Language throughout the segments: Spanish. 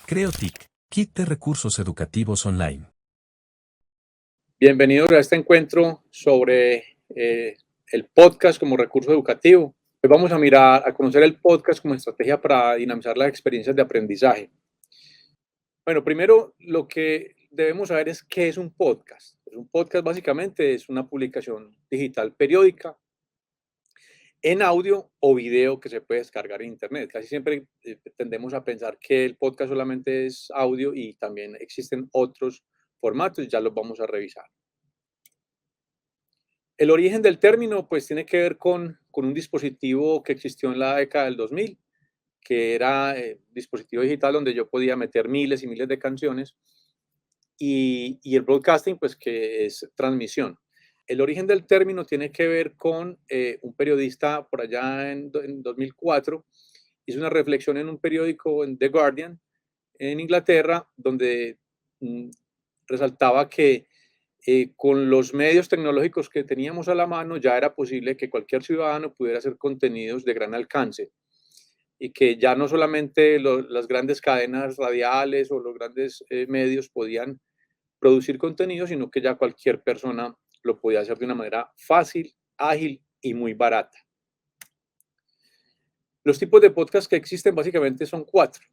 CreoTIC, Kit de Recursos Educativos Online. Bienvenidos a este encuentro sobre el podcast como recurso educativo. Hoy vamos a conocer el podcast como estrategia para dinamizar las experiencias de aprendizaje. Bueno, primero lo que debemos saber es qué es un podcast. Pues un podcast básicamente es una publicación digital periódica en audio o video que se puede descargar en internet. Casi siempre tendemos a pensar que el podcast solamente es audio y también existen otros formatos, ya los vamos a revisar. El origen del término pues tiene que ver con un dispositivo que existió en la década del 2000, que era dispositivo digital donde yo podía meter miles y miles de canciones y el broadcasting pues que es transmisión. El origen del término tiene que ver con un periodista por allá en 2004, hizo una reflexión en un periódico, en The Guardian, en Inglaterra, donde mm, resaltaba que con los medios tecnológicos que teníamos a la mano ya era posible que cualquier ciudadano pudiera hacer contenidos de gran alcance y que ya no solamente las grandes cadenas radiales o los grandes medios podían producir contenido, sino que ya cualquier persona lo podía hacer de una manera fácil, ágil y muy barata. Los tipos de podcast que existen básicamente son 4.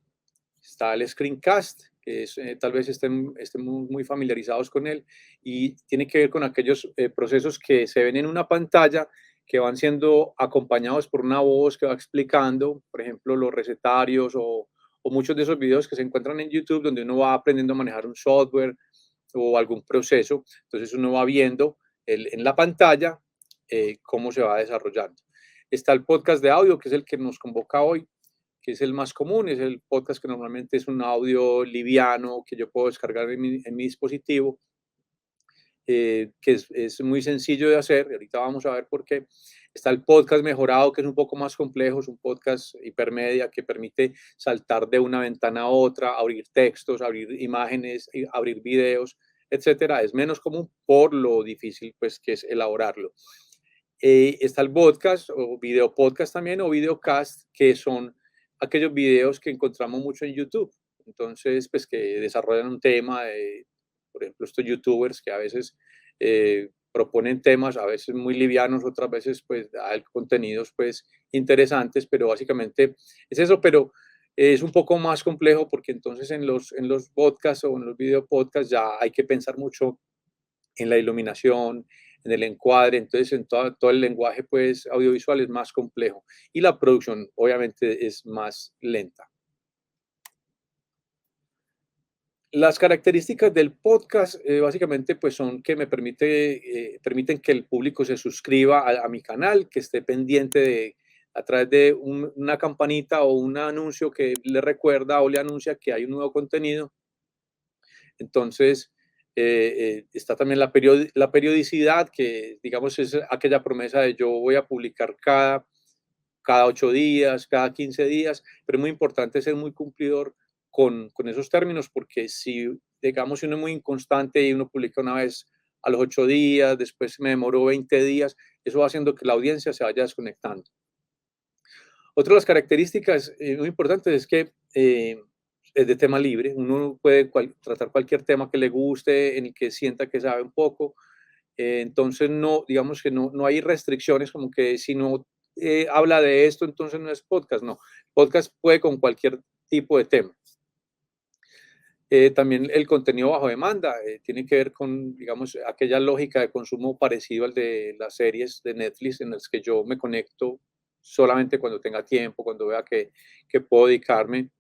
Está el screencast, que es, tal vez estén muy familiarizados con él, y tiene que ver con aquellos procesos que se ven en una pantalla que van siendo acompañados por una voz que va explicando, por ejemplo, los recetarios o muchos de esos videos que se encuentran en YouTube donde uno va aprendiendo a manejar un software o algún proceso. Entonces uno va viendo en la pantalla cómo se va desarrollando. Está el podcast de audio, que es el que nos convoca hoy, que es el más común, es el podcast que normalmente es un audio liviano que yo puedo descargar en mi dispositivo, que es muy sencillo de hacer, y ahorita vamos a ver por qué. Está el podcast mejorado, que es un poco más complejo, es un podcast hipermedia que permite saltar de una ventana a otra, abrir textos, abrir imágenes, abrir videos, etcétera. Es menos común por lo difícil pues, que es elaborarlo. Está el podcast o video podcast también o videocast, que son aquellos videos que encontramos mucho en YouTube. Entonces, pues que desarrollan un tema, por ejemplo, estos youtubers que a veces proponen temas, a veces muy livianos, otras veces pues hay contenidos pues interesantes, pero básicamente es eso, pero es un poco más complejo porque entonces en los podcasts o en los video podcasts ya hay que pensar mucho en la iluminación, en el encuadre, entonces en todo el lenguaje pues audiovisual es más complejo y la producción obviamente es más lenta. Las características del podcast básicamente pues son que permiten que el público se suscriba a mi canal, que esté pendiente a través de una campanita o un anuncio que le recuerda o le anuncia que hay un nuevo contenido. Entonces, está también la periodicidad, que digamos es aquella promesa de yo voy a publicar cada 8 días, cada 15 días, pero es muy importante ser muy cumplidor con esos términos, porque si, digamos, si uno es muy inconstante y uno publica una vez a los 8 días, después me demoró 20 días, eso va haciendo que la audiencia se vaya desconectando. Otra de las características muy importantes es que es de tema libre. Uno puede tratar cualquier tema que le guste, en el que sienta que sabe un poco. Entonces, no, digamos que no hay restricciones como que si no habla de esto, entonces no es podcast. No, podcast puede con cualquier tipo de tema. También el contenido bajo demanda tiene que ver con, digamos, aquella lógica de consumo parecido al de las series de Netflix en las que yo me conecto solamente cuando tenga tiempo, cuando vea que puedo dedicarme.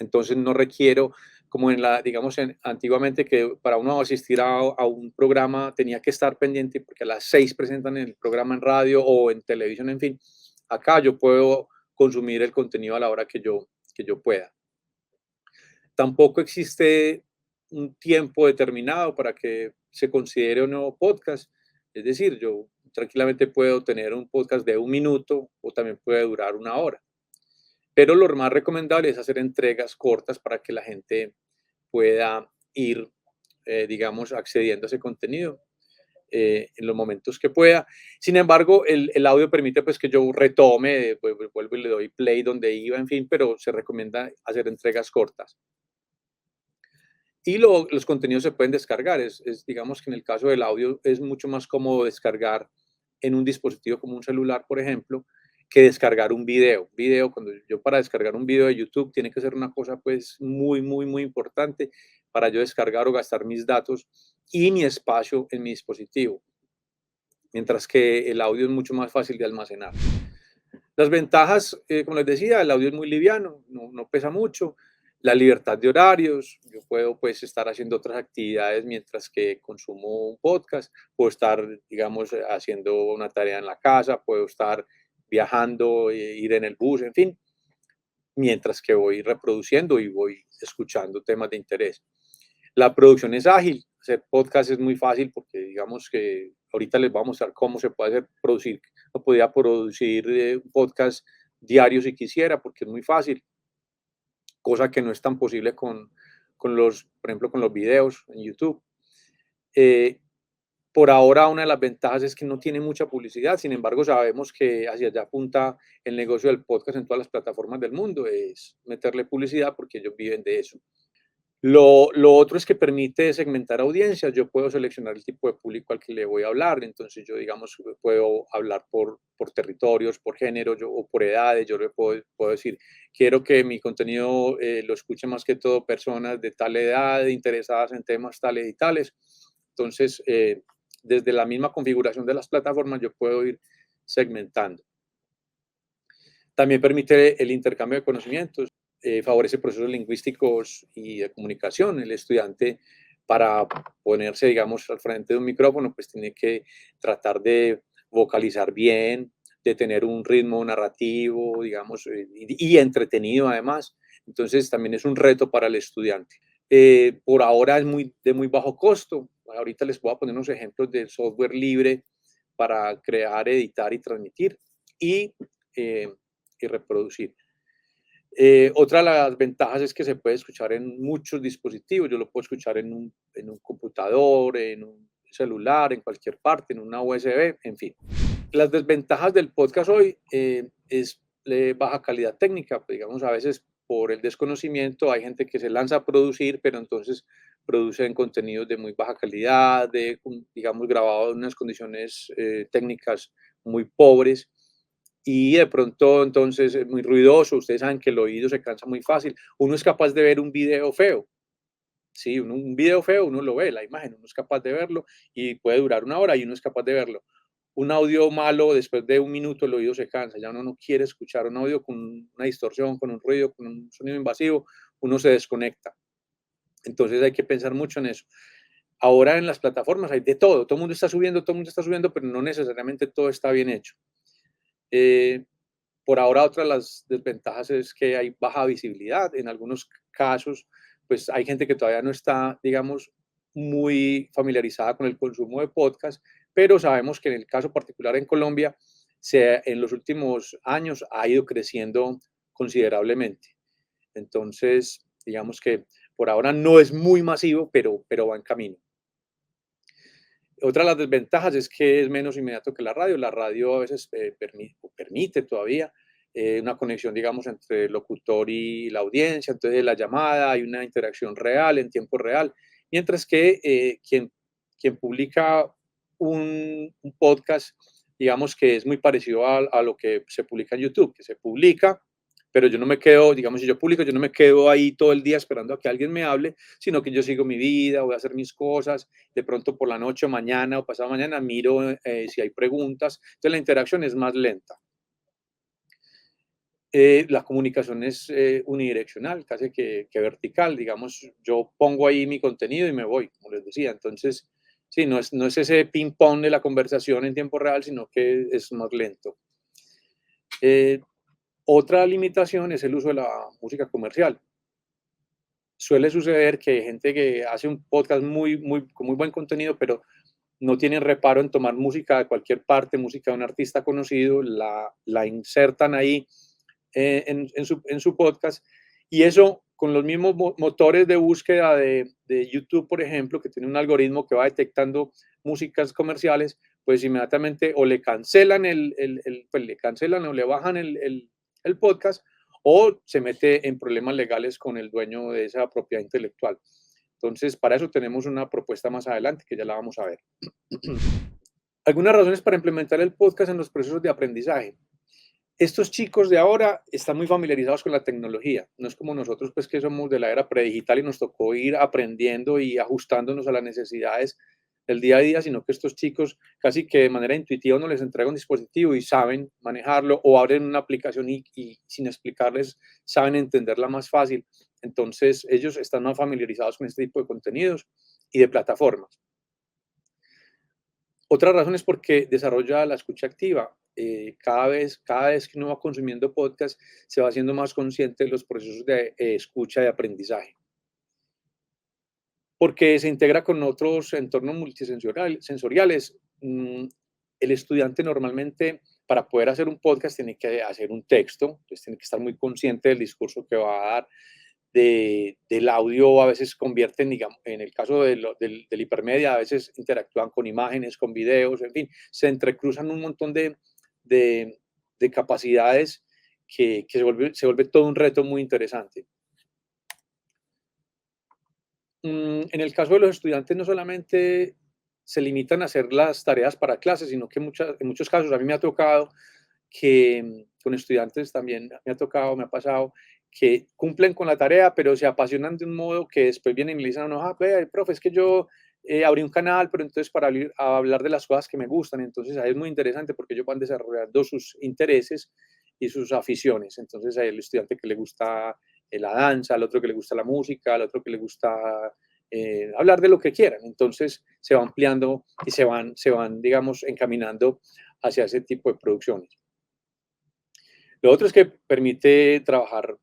Entonces no requiero, como digamos, antiguamente que para uno asistir a un programa tenía que estar pendiente porque a las 6 presentan el programa en radio o en televisión, en fin. Acá yo puedo consumir el contenido a la hora que yo pueda. Tampoco existe un tiempo determinado para que se considere un nuevo podcast. Es decir, yo tranquilamente puedo tener un podcast de 1 minuto o también puede durar 1 hora. Pero lo más recomendable es hacer entregas cortas para que la gente pueda ir, digamos, accediendo a ese contenido. en los momentos que pueda. Sin embargo, el audio permite pues que yo retome, pues, vuelvo y le doy play donde iba, en fin, pero se recomienda hacer entregas cortas. Y los contenidos se pueden descargar. Digamos que en el caso del audio es mucho más cómodo descargar en un dispositivo como un celular, por ejemplo, que descargar un video. Video, cuando yo para descargar un video de YouTube tiene que ser una cosa pues muy, muy, muy importante para yo descargar o gastar mis datos y mi espacio en mi dispositivo. Mientras que el audio es mucho más fácil de almacenar. Las ventajas, como les decía, el audio es muy liviano, no pesa mucho. La libertad de horarios, yo puedo pues estar haciendo otras actividades mientras que consumo un podcast, puedo estar, digamos, haciendo una tarea en la casa, puedo estar viajando, ir en el bus, en fin, mientras que voy reproduciendo y voy escuchando temas de interés. La producción es ágil, hacer podcast es muy fácil porque digamos que ahorita les voy a mostrar cómo se puede hacer producir. No podría producir un podcast diario si quisiera porque es muy fácil, cosa que no es tan posible con los, por ejemplo, con los videos en YouTube. Eh, por ahora una de las ventajas es que no tiene mucha publicidad, sin embargo sabemos que hacia allá apunta el negocio del podcast en todas las plataformas del mundo, es meterle publicidad porque ellos viven de eso. Lo otro es que permite segmentar audiencias. Yo puedo seleccionar el tipo de público al que le voy a hablar. Entonces, yo, digamos, puedo hablar por territorios, por género o por edades. Yo le puedo decir, quiero que mi contenido lo escuche más que todo personas de tal edad, interesadas en temas tales y tales. Entonces, desde la misma configuración de las plataformas, yo puedo ir segmentando. También permite el intercambio de conocimientos, favorece procesos lingüísticos y de comunicación. El estudiante, para ponerse, digamos, al frente de un micrófono, pues tiene que tratar de vocalizar bien, de tener un ritmo narrativo, digamos, y entretenido además. Entonces, también es un reto para el estudiante. Por ahora es de muy bajo costo. Ahorita les voy a poner unos ejemplos de software libre para crear, editar y transmitir. Y eh, y reproducir. Otra de las ventajas es que se puede escuchar en muchos dispositivos. Yo lo puedo escuchar en un computador, en un celular, en cualquier parte, en una USB, en fin. Las desventajas del podcast hoy es baja calidad técnica. Pues, digamos, a veces por el desconocimiento hay gente que se lanza a producir, pero entonces producen contenidos de muy baja calidad, digamos, grabado en unas condiciones técnicas muy pobres y de pronto entonces es muy ruidoso. Ustedes saben que el oído se cansa muy fácil. Uno es capaz de ver un video feo. Sí, un video feo, uno lo ve, la imagen, uno es capaz de verlo y puede durar una hora y uno es capaz de verlo. Un audio malo, después de un minuto el oído se cansa, ya uno no quiere escuchar un audio con una distorsión, con un ruido, con un sonido invasivo, uno se desconecta. Entonces hay que pensar mucho en eso. Ahora en las plataformas hay de todo el mundo está subiendo, todo el mundo está subiendo, pero no necesariamente todo está bien hecho. Por ahora, otra de las desventajas es que hay baja visibilidad. En algunos casos, pues hay gente que todavía no está, digamos, muy familiarizada con el consumo de podcast, pero sabemos que en el caso particular en Colombia, en los últimos años ha ido creciendo considerablemente. Entonces, digamos que por ahora no es muy masivo, pero va en camino. Otra de las desventajas es que es menos inmediato que la radio. La radio a veces permite todavía una conexión, digamos, entre el locutor y la audiencia. Entonces, la llamada, hay una interacción real, en tiempo real. Mientras que quien publica un podcast, digamos que es muy parecido a lo que se publica en YouTube, que se publica, pero yo no me quedo, digamos, si yo publico, yo no me quedo ahí todo el día esperando a que alguien me hable, sino que yo sigo mi vida, voy a hacer mis cosas, de pronto por la noche o mañana o pasado mañana miro si hay preguntas, entonces la interacción es más lenta. La comunicación es unidireccional, casi que vertical, digamos, yo pongo ahí mi contenido y me voy, como les decía, entonces, sí, no es ese ping-pong de la conversación en tiempo real, sino que es más lento. Otra limitación es el uso de la música comercial. Suele suceder que hay gente que hace un podcast con muy buen contenido, pero no tienen reparo en tomar música de cualquier parte, música de un artista conocido, la insertan ahí en su podcast Y eso con los mismos motores de búsqueda de YouTube, por ejemplo, que tiene un algoritmo que va detectando músicas comerciales, pues inmediatamente o le cancelan pues le cancelan o le bajan el podcast o se mete en problemas legales con el dueño de esa propiedad intelectual. Entonces, para eso tenemos una propuesta más adelante que ya la vamos a ver. Algunas razones para implementar el podcast en los procesos de aprendizaje. Estos chicos de ahora están muy familiarizados con la tecnología. No es como nosotros, pues, que somos de la era predigital y nos tocó ir aprendiendo y ajustándonos a las necesidades del día a día, sino que estos chicos casi que de manera intuitiva uno les entrega un dispositivo y saben manejarlo o abren una aplicación y sin explicarles saben entenderla más fácil. Entonces, ellos están más familiarizados con este tipo de contenidos y de plataformas. Otra razón es porque desarrolla la escucha activa. Cada vez que uno va consumiendo podcast, se va haciendo más consciente de los procesos de escucha y aprendizaje, porque se integra con otros entornos multisensoriales. El estudiante normalmente, para poder hacer un podcast, tiene que hacer un texto, entonces tiene que estar muy consciente del discurso que va a dar, del audio a veces convierten, digamos, en el caso del hipermedia, a veces interactúan con imágenes, con videos, en fin, se entrecruzan un montón de, de capacidades que se vuelve todo un reto muy interesante. En el caso de los estudiantes, no solamente se limitan a hacer las tareas para clases, sino que en muchos casos a mí me ha tocado que con estudiantes también me ha pasado, que cumplen con la tarea, pero se apasionan de un modo que después vienen y le dicen, no, ve, profe, es que yo abrí un canal, pero entonces para hablar de las cosas que me gustan, entonces ahí es muy interesante porque ellos van desarrollando sus intereses y sus aficiones. Entonces hay el estudiante que le gusta la danza, al otro que le gusta la música, al otro que le gusta hablar de lo que quieran. Entonces se va ampliando y se van, digamos, encaminando hacia ese tipo de producciones. Lo otro es que permite trabajar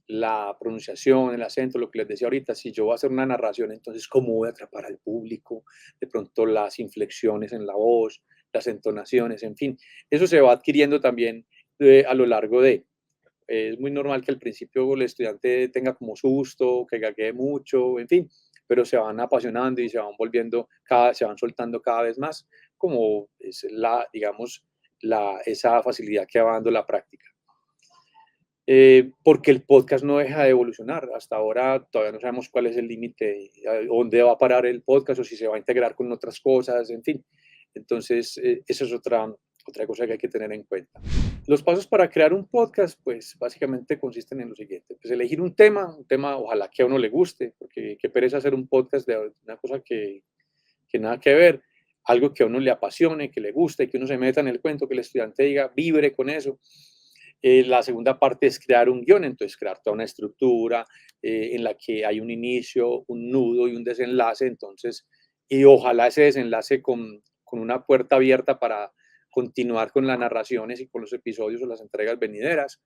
la pronunciación, el acento, lo que les decía ahorita. Si yo voy a hacer una narración, entonces, ¿cómo voy a atrapar al público? De pronto, las inflexiones en la voz, las entonaciones, en fin. Eso se va adquiriendo también a lo largo de. Es muy normal que al principio el estudiante tenga como susto, que gaguee mucho, en fin, pero se van apasionando y se van volviendo, se van soltando cada vez más, como es digamos, esa facilidad que va dando la práctica. Porque el podcast no deja de evolucionar. Hasta ahora todavía no sabemos cuál es el límite, dónde va a parar el podcast o si se va a integrar con otras cosas, en fin. Entonces, esa es otra cosa que hay que tener en cuenta. Los pasos para crear un podcast, pues básicamente consisten en lo siguiente. Pues elegir un tema ojalá que a uno le guste, porque qué pereza hacer un podcast de una cosa que nada que ver, algo que a uno le apasione, que le guste, que uno se meta en el cuento, que el estudiante diga, vibre con eso. La segunda parte es crear un guión, entonces crear toda una estructura en la que hay un inicio, un nudo y un desenlace, entonces, y ojalá ese desenlace con una puerta abierta para continuar con las narraciones y con los episodios o las entregas venideras.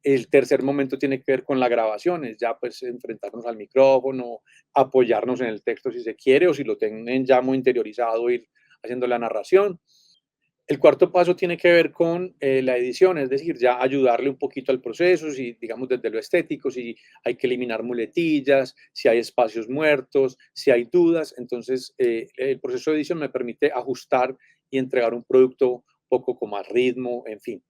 El tercer momento tiene que ver con las grabaciones, ya pues enfrentarnos al micrófono, apoyarnos en el texto si se quiere o si lo tienen ya muy interiorizado, ir haciendo la narración. El cuarto paso tiene que ver con la edición, es decir, ya ayudarle un poquito al proceso, si digamos desde lo estético, si hay que eliminar muletillas, si hay espacios muertos, si hay dudas. Entonces, el proceso de edición me permite ajustar y entregar un producto un poco con más ritmo, en fin.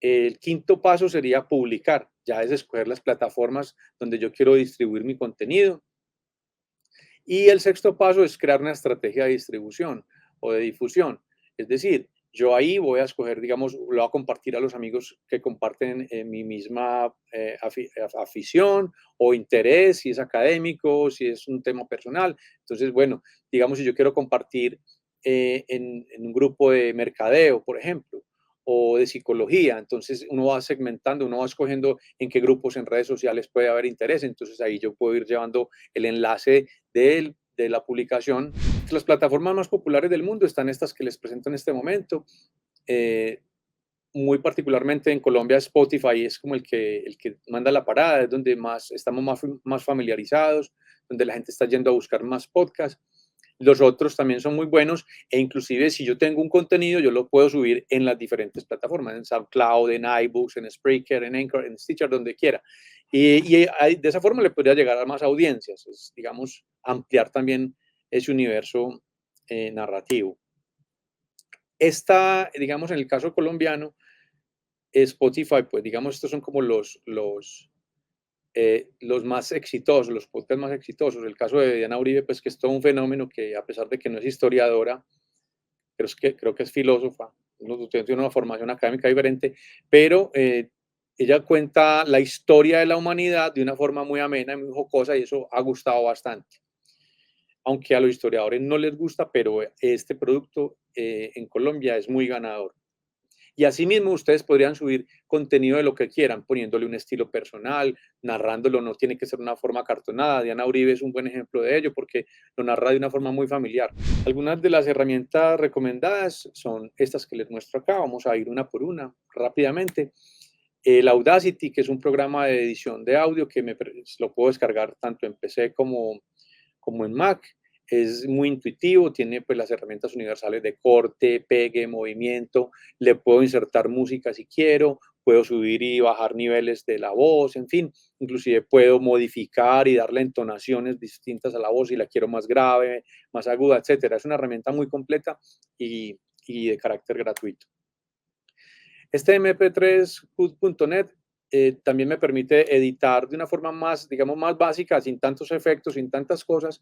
El quinto paso sería publicar, ya es escoger las plataformas donde yo quiero distribuir mi contenido. Y el sexto paso es crear una estrategia de distribución o de difusión. Es decir, yo ahí voy a escoger, digamos, lo voy a compartir a los amigos que comparten mi misma afición o interés, si es académico, si es un tema personal. Entonces, bueno, digamos, si yo quiero compartir en un grupo de mercadeo, por ejemplo, o de psicología, entonces uno va segmentando, uno va escogiendo en qué grupos en redes sociales puede haber interés, entonces ahí yo puedo ir llevando el enlace de la publicación. Las plataformas más populares del mundo están estas que les presento en este momento. Eh, Muy particularmente en Colombia, Spotify es como el que manda la parada, es donde estamos más familiarizados, donde la gente está yendo a buscar más podcasts. Los otros también son muy buenos e inclusive si yo tengo un contenido, yo lo puedo subir en las diferentes plataformas, en SoundCloud, en iBooks, en Spreaker, en Anchor, en Stitcher, donde quiera. De esa forma le podría llegar a más audiencias, es, digamos, ampliar también ese universo narrativo. Digamos, en el caso colombiano, Spotify, pues digamos, estos son como los más exitosos, los podcasts más exitosos. El caso de Diana Uribe, pues que es todo un fenómeno que a pesar de que no es historiadora, creo que es filósofa, tiene una formación académica diferente, pero ella cuenta la historia de la humanidad de una forma muy amena, muy jocosa, y eso ha gustado bastante. Aunque a los historiadores no les gusta, pero este producto en Colombia es muy ganador. Y asimismo, ustedes podrían subir contenido de lo que quieran, poniéndole un estilo personal, narrándolo, no tiene que ser una forma cartonada. Diana Uribe es un buen ejemplo de ello porque lo narra de una forma muy familiar. Algunas de las herramientas recomendadas son estas que les muestro acá. Vamos a ir una por una rápidamente. El Audacity, que es un programa de edición de audio que lo puedo descargar tanto en PC como en Mac. Es muy intuitivo, tiene pues las herramientas universales de corte, pegue, movimiento, le puedo insertar música si quiero, puedo subir y bajar niveles de la voz, en fin, inclusive puedo modificar y darle entonaciones distintas a la voz si la quiero más grave, más aguda, etcétera. Es una herramienta muy completa y de carácter gratuito. Este mp3.net también me permite editar de una forma más, digamos, más básica, sin tantos efectos, sin tantas cosas,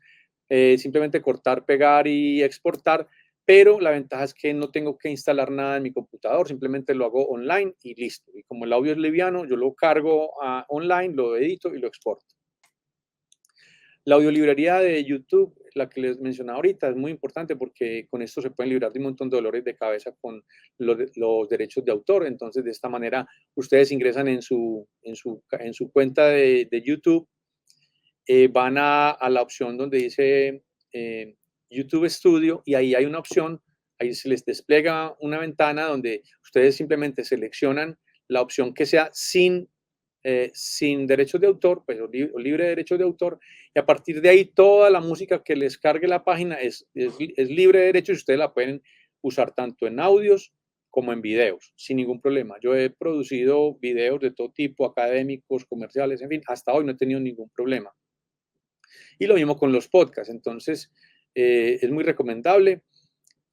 simplemente cortar, pegar y exportar, pero la ventaja es que no tengo que instalar nada en mi computador, simplemente lo hago online y listo. Y como el audio es liviano, yo lo cargo online, lo edito y lo exporto. La audiolibrería de YouTube, la que les mencionaba ahorita, es muy importante porque con esto se pueden librar de un montón de dolores de cabeza con los derechos de autor. Entonces, de esta manera, ustedes ingresan en su cuenta de YouTube, van a la opción donde dice YouTube Studio y ahí hay una opción, ahí se les despliega una ventana donde ustedes simplemente seleccionan la opción que sea sin derechos de autor, pues, o libre de derechos de autor, y a partir de ahí toda la música que les cargue la página es libre de derechos y ustedes la pueden usar tanto en audios como en videos, sin ningún problema. Yo he producido videos de todo tipo, académicos, comerciales, en fin, hasta hoy no he tenido ningún problema. Y lo mismo con los podcasts, entonces es muy recomendable.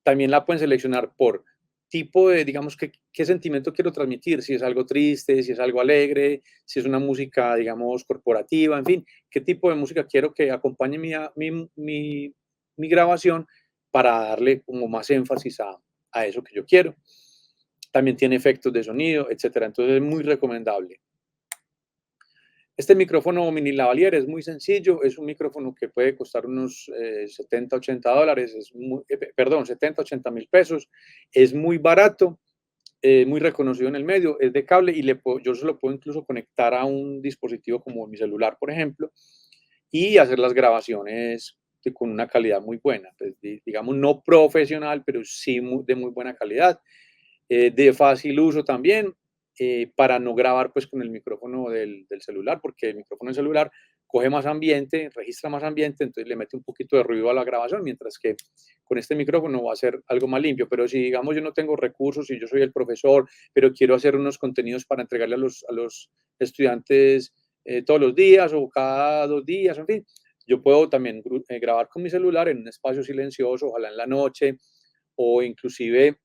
También la pueden seleccionar por tipo de, digamos, qué sentimiento quiero transmitir, si es algo triste, si es algo alegre, si es una música, digamos, corporativa, en fin, qué tipo de música quiero que acompañe mi grabación para darle como más énfasis a eso que yo quiero. También tiene efectos de sonido, etcétera. Entonces es muy recomendable. Este micrófono mini lavalier es muy sencillo, es un micrófono que puede costar unos 70, 80 dólares, perdón, 70, 80 mil pesos, es muy barato, muy reconocido en el medio, es de cable y yo se lo puedo incluso conectar a un dispositivo como mi celular, por ejemplo, y hacer las grabaciones con una calidad muy buena, pues, digamos no profesional, pero sí de muy buena calidad, de fácil uso también, para no grabar pues con el micrófono del celular, porque el micrófono del celular coge más ambiente, registra más ambiente, entonces le mete un poquito de ruido a la grabación, mientras que con este micrófono va a ser algo más limpio. Pero si, digamos, yo no tengo recursos y yo soy el profesor, pero quiero hacer unos contenidos para entregarle a los estudiantes todos los días o cada 2 días, en fin, yo puedo también grabar con mi celular en un espacio silencioso, ojalá en la noche, o inclusive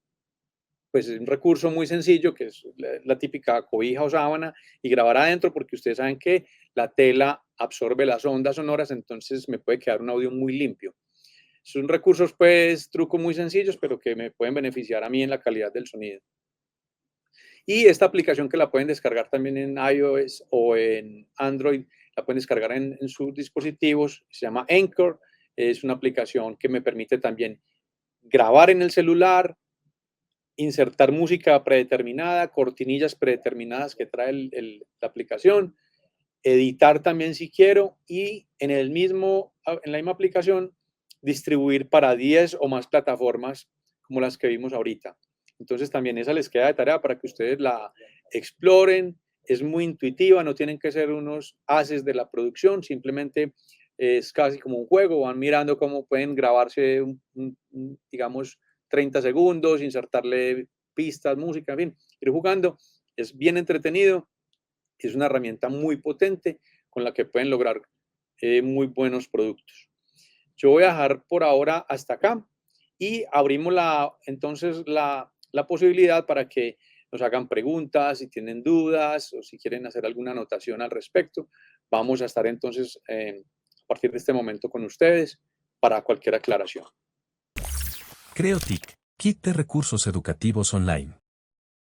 pues es un recurso muy sencillo, que es la típica cobija o sábana, y grabar adentro, porque ustedes saben que la tela absorbe las ondas sonoras, entonces me puede quedar un audio muy limpio. Son recursos, pues, trucos muy sencillos, pero que me pueden beneficiar a mí en la calidad del sonido. Y esta aplicación que la pueden descargar también en iOS o en Android, la pueden descargar en sus dispositivos, se llama Anchor, es una aplicación que me permite también grabar en el celular, insertar música predeterminada, cortinillas predeterminadas que trae la aplicación, editar también si quiero y en la misma aplicación distribuir para 10 o más plataformas como las que vimos ahorita. Entonces también esa les queda de tarea para que ustedes la exploren. Es muy intuitiva, no tienen que ser unos haces de la producción, simplemente es casi como un juego, van mirando cómo pueden grabarse, digamos, 30 segundos, insertarle pistas, música, en fin, ir jugando. Es bien entretenido es una herramienta muy potente con la que pueden lograr muy buenos productos. Yo voy a dejar por ahora hasta acá y abrimos entonces la posibilidad para que nos hagan preguntas, si tienen dudas o si quieren hacer alguna anotación al respecto. Vamos a estar entonces a partir de este momento con ustedes para cualquier aclaración. CreoTIC, Kit de recursos educativos online.